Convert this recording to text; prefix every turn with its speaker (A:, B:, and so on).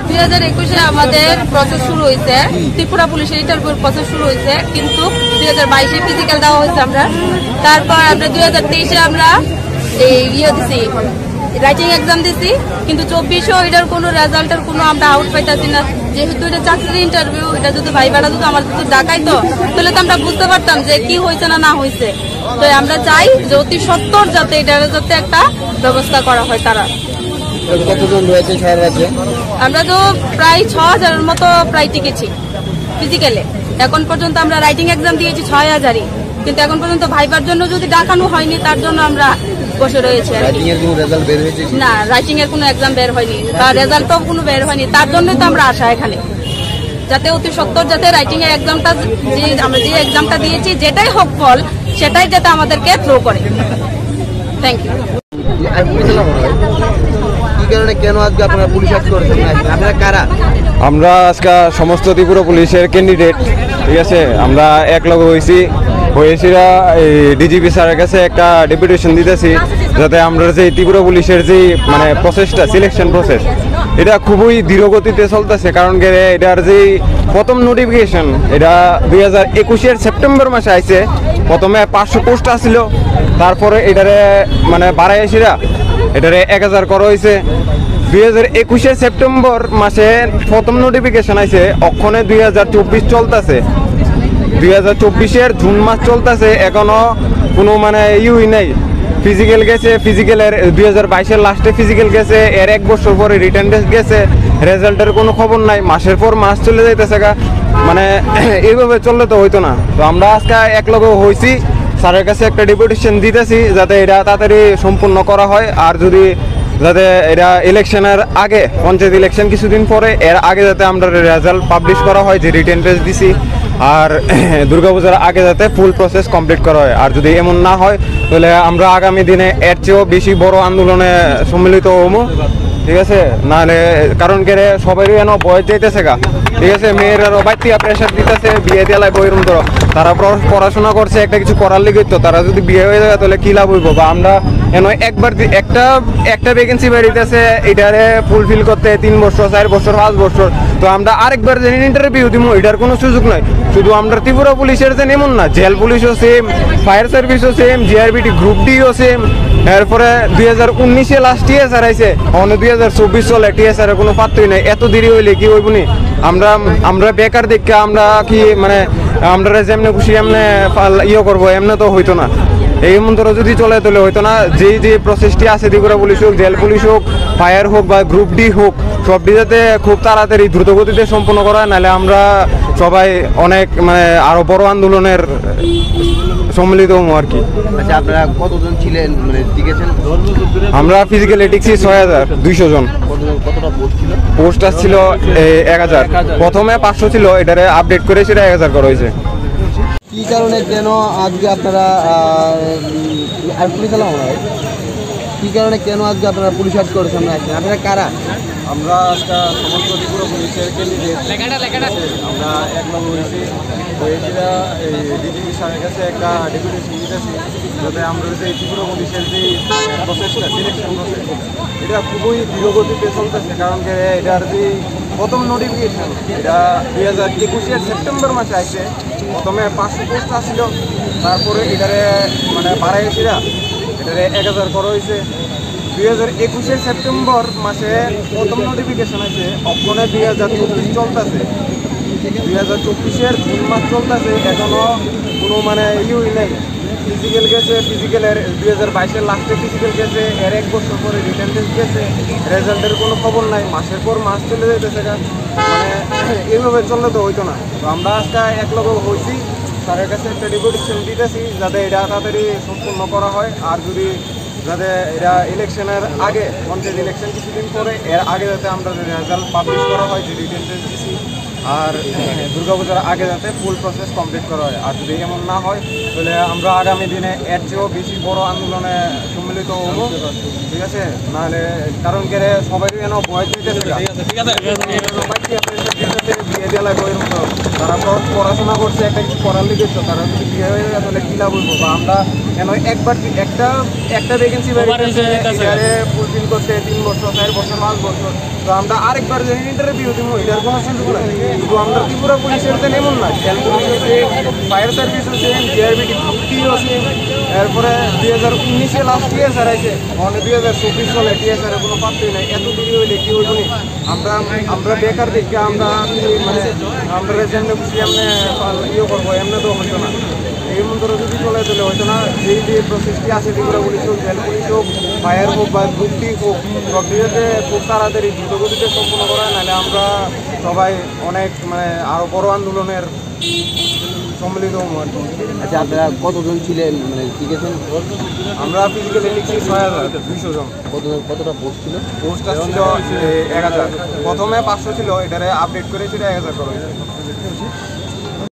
A: 2021-এ আমাদের প্রসেস শুরু হয়েছে, ত্রিপুরা পুলিশের ইন্টারভিউ প্রসেস শুরু হয়েছে, কিন্তু 2022-এ ফিজিক্যাল দেওয়া হয়েছে আমরা। তারপর আমরা 2023-এ আমরা দিছি, রাইটিং এক্সাম দিছি, কিন্তু 24-এও এটার কোনো রেজাল্টের কোনো আমরা আউট পাইতেছি না। যেহেতু এটা চাকরির ইন্টারভিউ, এটা যদি ভাইবাটা যদি আমাদের যদি ডাকাইতো তাহলে তো আমরা বুঝতে পারতাম যে কি হয়েছে না না হয়েছে। তো আমরা চাই যে অতি সত্বর যাতে এটার যাতে একটা ব্যবস্থা করা হয়। তারা
B: কতজন রয়েছে সারা রাজ্যে?
A: আমরা তো প্রায় 6000-এর মতো প্রায় টিকেছি ফিজিক্যালে। এখন পর্যন্ত আমরা রাইটিং এক্সাম দিয়েছি 6000-ই, কিন্তু এখন পর্যন্ত ভাইবার জন্য যদি ডাকানো হয়নি, তার জন্য আমরা বসে রয়েছে। না, রাইটিং এর কোনো এক্সাম বের হয়নি বা রেজাল্টও কোনো বের হয়নি, তার জন্যই তো আমরা আসা এখানে, যাতে অতি সত্বর যাতে রাইটিং এর এক্সামটা আমরা যে এক্সামটা দিয়েছি যেটাই হোক ফল, সেটাই যাতে আমাদেরকে থ্রো করে। Thank you.
B: কেন আজকে আপনারা পুলিশ আজ করেছেন? আপনারা কারা?
C: আমরা আজকে সমস্ত ত্রিপুরা পুলিশের ক্যান্ডিডেট, ঠিক আছে। আমরা একলগ হয়েছিরা ডিজিপি স্যারের কাছে একটা ডেপুটেশন দিতেছি, যাতে আমরা যে ত্রিপুরা পুলিশের যে মানে প্রসেসটা, সিলেকশন প্রসেস, এটা খুবই ধীরগতিতে চলতেছে। কারণ এটার যে প্রথম নোটিফিকেশন, এটা 2021-এর সেপ্টেম্বর মাসে আইছে। প্রথমে 500 পোস্ট আসছিল, তারপরে এটারে মানে বাড়াই আসিরা এটারে 1000 করা হয়েছে। 2021-এর সেপ্টেম্বর মাসে প্রথম নোটিফিকেশন আইছে, অক্ষণে 2024 চলতেছে, 2024-এর জুন মাস চলতেছে, এখনো কোনো মানে ইউই নাই। ফিজিক্যাল গেছে, ফিজিক্যালের 2022-এর লাস্টে ফিজিক্যাল গেছে, এর 1 বছর পরে রিটার্ন টেস্ট গেছে, রেজাল্টের কোনো খবর নাই। মাসের পর মাস চলে যাইতেছে গা, মানে এইভাবে চললে তো হইতো না। তো আমরা আজকে একলগে হয়েছি, স্যারের কাছে একটা ডেপুটেশন দিতেছি যাতে এটা তাড়াতাড়ি সম্পূর্ণ করা হয়। আর যদি যাতে এটা ইলেকশনের আগে, পঞ্চায়েত ইলেকশন কিছুদিন পরে, এর আগে যাতে আমরা রেজাল্ট পাবলিশ করা হয় যে রিটেন টেস্ট দিছি, আর দুর্গাপূজার আগে যাতে ফুল প্রসেস কমপ্লিট করা হয়। আর যদি এমন না হয় তাহলে আমরা আগামী দিনে এর চেয়েও বেশি বড় আন্দোলনে সম্মিলিত হবো, ঠিক আছে। নাহলে কারণ কে সবারই এনে বয়স যাইতেছে গা, ঠিক আছে। মেয়েরারও বাইতিয়া প্রেশার দিতেছে, বিয়ে দেওয়ায় বইরুম ধরো, তারা পড়াশোনা করছে, একটা কিছু করার লিগে, তো তারা যদি বিয়ে হয়ে যায় তাহলে কি লাভ হইব? বা আমরা এনে একবার একটা ভ্যাকেন্সি বেরিয়েছে, এটারে ফুলফিল করতে 3 বছর, 4 বছর, 5 বছর, তো আমরা আরেকবার যে ইন্টারভিউ দিব, এটার কোনো সুযোগ নাই। শুধু আমরা ত্রিপুরা পুলিশের যে এমন না, জেল পুলিশও সেম, ফায়ার সার্ভিসও সেম, জিআরবিটি গ্রুপ ডিও সেম। এরপরে 2019-এ লাস্ট টিএসআর আইছে, অন্য 2024 চলে, টিএসআর কোনো পাত্রই নাই। এত দেরি হইলে কি হইব নি? আমরা বেকার দেখে আমরা কি মানে আমরা যেমনে খুশি এমনি ইয়ে করবো, এমনি তো হইতো না। এই মন্ত্র যদি চলে তাহলে হইতো না। যে প্রসেসটি আছে, ত্রিপুরা পুলিশ হোক, জেল পুলিশ হোক, ফায়ার হোক বা গ্রুপ ডি হোক, সবটি যাতে খুব তাড়াতাড়ি দ্রুতগতিতে সম্পন্ন করা হয়, নাহলে আমরা সবাই অনেক মানে আরো বড় আন্দোলনের সম্মিলিত হবো আর কি।
B: আচ্ছা, আপনারা কতজন ছিলেন মানে টিকেছেন?
C: আমরা ফিজিক্যাল এটিক্সি 6200 জন।
B: কতটা পোস্ট ছিল?
C: পোস্ট আসছিল 1000, প্রথমে 500 ছিল, এটারে আপডেট করে সেটা 1000 করা হয়েছে।
B: কি কারণে কেন আজকে আপনারা কি কারণে কেন আজকে আপনারা পুলিশ হাট করেছেন? আপনারা কারা?
C: আমরা আজকে সমস্ত ত্রিপুরা পুলিশের ক্যান্ডিডেট, আমরা একলগ হয়েছিরা ডিজিপি স্যারের কাছে একটা ডেপুটেশন দিতেছি, যাতে আমরা যে ত্রিপুরা পুলিশের যে প্রসেসটা, সিলেকশন প্রসেস, এটা খুবই ধীরগতিতে চলতেছে। কারণ এটার যে প্রথম নোটিফিকেশন, এটা 2021-এর সেপ্টেম্বর মাসে আসছে। প্রথমে 500 পোস্ট আসছিল, তারপরে এটারে মানে বাড়াইছিরা এটারে 1000 করা হয়েছে। 2021-এর সেপ্টেম্বর মাসে প্রথম নোটিফিকেশন আছে, অক্ষণে 2024 চলতেছে, 2024-এর জুন মাস চলতেছে, এখনো কোনো মানে ইউই নেই। ফিজিক্যাল গেছে, ফিজিক্যালের 2022-এর লাস্টে ফিজিক্যাল গেছে, এর 1 বছর পরে রিটার্ন টেস্ট গেছে, রেজাল্টের কোনো খবর নাই। মাসের পর মাস চলে যেতেছে, মানে এইভাবে চললে তো হইতো না। তো আমরা আজকে একলগে হয়েছি, স্যারের কাছে একটা ডেপুটেশন দিতেছি যাতে এটা তাড়াতাড়ি সম্পূর্ণ করা হয়। আর যদি যাতে এটা ইলেকশনের আগে, পঞ্চায়েত ইলেকশন কিছুদিন পরে, এর আগে যাতে আমরা রেজাল্ট পাবলিশ করা হয় যে রিটেন টেস্ট দিচ্ছি, আর দুর্গাপূজার আগে যাতে ফুল প্রসেস কমপ্লিট করা হয়। আর যদি এমন না হয় তাহলে আমরা আগামী দিনে এর চেয়েও বেশি বড় আন্দোলনে সম্মিলিত হবো, ঠিক আছে। নাহলে কারণ সবাই যেন বয়স দিতে করছে বিয়ে দেওয়া লাগবে এরকম তারা পড়াশোনা করছে একটা কিছু করার লিগে তো তারা যদি বিয়ে হয়ে যায় তাহলে কী লাভ হইব বা আমরা কেন একবার একটা ভ্যাকেন্সি বাইরে ফুলফিল করতে 3 বছর 4 বছর 5 বছর তো আমরা আরেকবার যে ইন্টারভিউ দিব এটার কোনো সুযোগ নাই কিন্তু আমরা ত্রিপুরা পুলিশের তো এমন না খেয়াল পুলিশ আছে ফায়ার সার্ভিস আছে জিআরবিটি গ্রুপটিও আছে এরপরে 2019-এ লাস্ট টিএসআর আছে মানে 2024 চলে টিএসআরের কোনো পাত্রই নাই এত দেরি হইলে কি হইব নি আমরা বেকার দেখে আমরা মানে আমরা যেমনি খুশি এমনি ইয়ে করবো এমনি তো হইতো না এই মন্ত্র যদি চলে তাহলে হয়তো না যেই যে প্রসেসটি আছে ত্রিপুরা পুলিশ হোক জেল পুলিশ হোক ফায়ার হোক বা গ্রুপটি হোক সব দিকে খুব তাড়াতাড়ি দ্রুতগতিতে সম্পন্ন করা নাহলে আমরা সবাই অনেক মানে আরও বড় আন্দোলনের সম্মিলিত হবো আর কি।
B: আচ্ছা আপনারা কতজন ছিলেন মানে শিখেছেন?
C: আমরা ফিজিক্যালি লিখছি 6,200 জন।
B: কতটা পোস্ট ছিল?
C: পোস্ট ছিল 1000 প্রথমে 500 ছিল এটারে আপডেট করে সেটা 1000 করা হয়েছে।